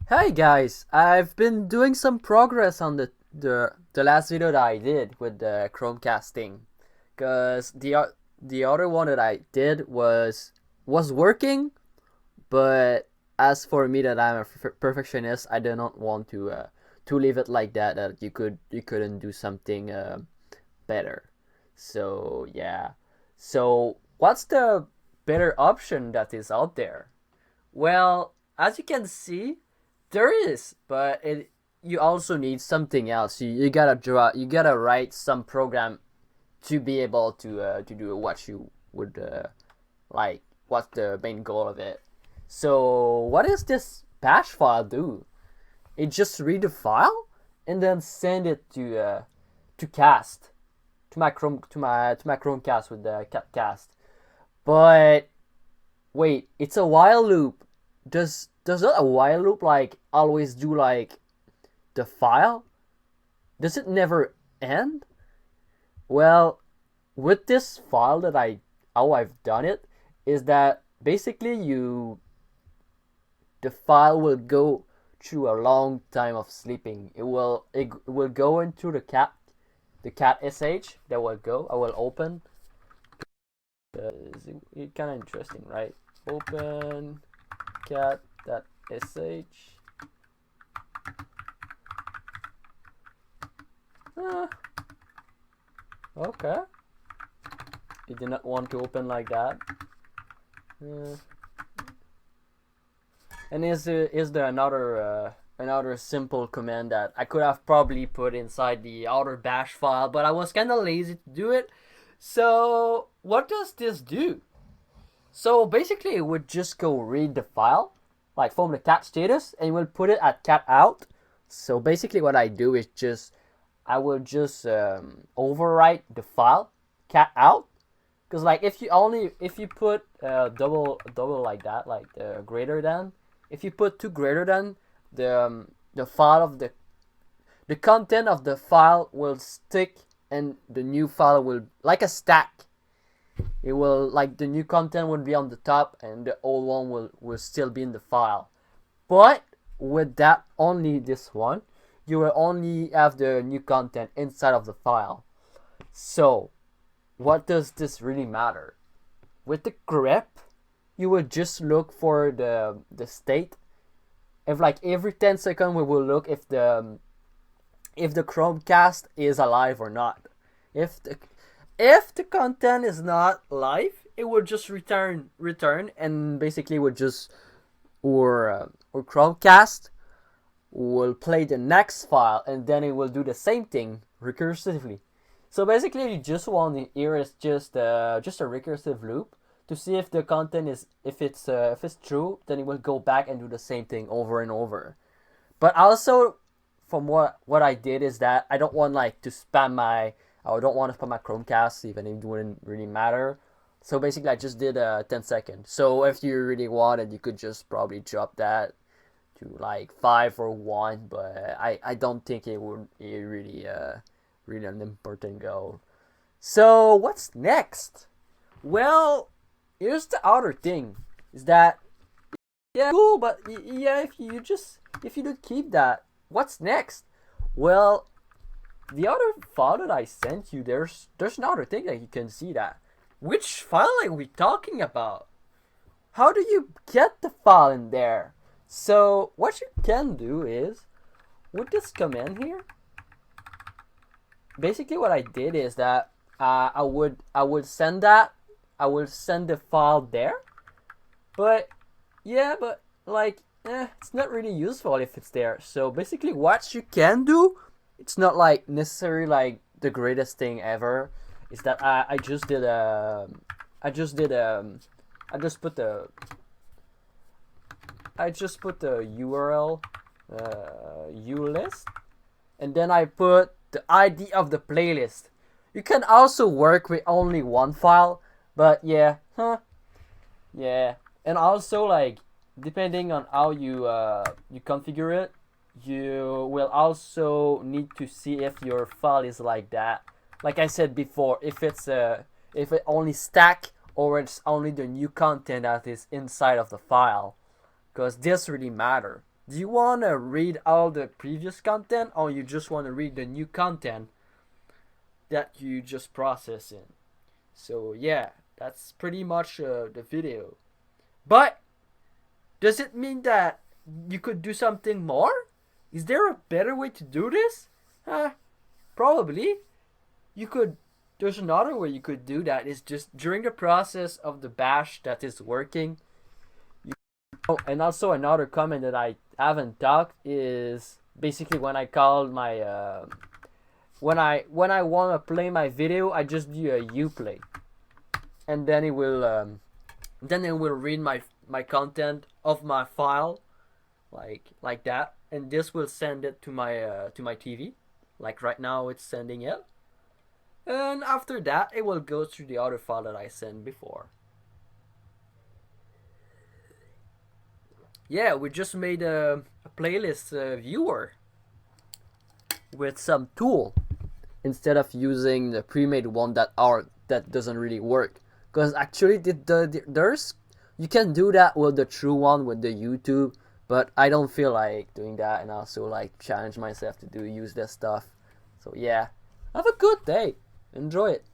Hey guys, I've been doing some progress on the last video that I did with the Chromecast thing, cause the other one that I did was working, but as for me that I'm a perfectionist, I do not want to leave it like that. That you couldn't do something better. So yeah. So what's the better option that is out there? Well, as you can see, there is, but you also need something else. You gotta write some program to be able to do what you would like. What's the main goal of it? So what does this bash file do? It just read the file and then send it to cast to my Chromecast with the catt. But wait, it's a while loop. Does not a while loop like always do like the file? Does it never end? Well, with this file that how I've done it is that basically you the file will go through a long time of sleeping. It will go into the catt sh that will go. I will open. It's kind of interesting, right? Open catt.sh. Ah, okay. You did not want to open like that. Uh, and is there another simple command that I could have probably put inside the outer bash file, but I was kind of lazy to do it. So what does this do? So basically, it would just go read the file, like from the catt status, and it will put it at catt out. So basically, what I do is I will just overwrite the file catt out, because like if you put double like that, like greater than, if you put two greater than, the file of the content of the file will stick, and the new file will like a stack. It will like the new content will be on the top, and the old one will still be in the file. But with that, only this one, you will only have the new content inside of the file. So what does this really matter? With the grep, you will just look for the state. If like every 10 seconds we will look if the Chromecast is alive or not. If the if the content is not live, it will just return, and basically would just or Chromecast will play the next file, and then it will do the same thing recursively. So basically, you just want to here is just a recursive loop to see if the content is if it's true, then it will go back and do the same thing over and over. But also, from what I did is that I don't want like to spam my I don't want to spam my Chromecast, even if it wouldn't really matter. So basically, I just did 10 seconds. So if you really wanted, you could just probably drop that to like 5 or 1, but I don't think it would be really an important goal. So what's next? Well, here's the other thing: is that yeah, cool, but yeah, if you don't keep that, what's next? Well, the other file that I sent you, there's another thing that you can see that. Which file are we talking about? How do you get the file in there? So what you can do is with this command here. Basically, what I did is that I would send that I will send the file there, but yeah, but like it's not really useful if it's there. So basically, what you can do, it's not like necessarily like the greatest thing ever. Is that I just did I just did I just put the URL ulist, and then I put the ID of the playlist. You can also work with only one file, but yeah, yeah, and also like depending on how you configure it, you will also need to see if your file is like that. Like I said before, if it only stack or it's only the new content that is inside of the file, because this really matter. Do you want to read all the previous content, or you just want to read the new content that you just processing? So yeah, that's pretty much the video. But does it mean that you could do something more? Is there a better way to do this? Probably. You could. There's another way you could do that. Is just during the process of the bash that is working. Oh, and also another comment that I haven't talked is basically when I call my when I want to play my video, I just do a uplay, and then it will read my content of my file, like that, and this will send it to my TV, like right now it's sending it, and after that it will go through the other file that I sent before. Yeah, we just made a playlist viewer with some tool instead of using the pre-made one that doesn't really work. Because actually, there's you can do that with the true one with the YouTube, but I don't feel like doing that, and also like challenge myself to use that stuff. So yeah, have a good day, enjoy it.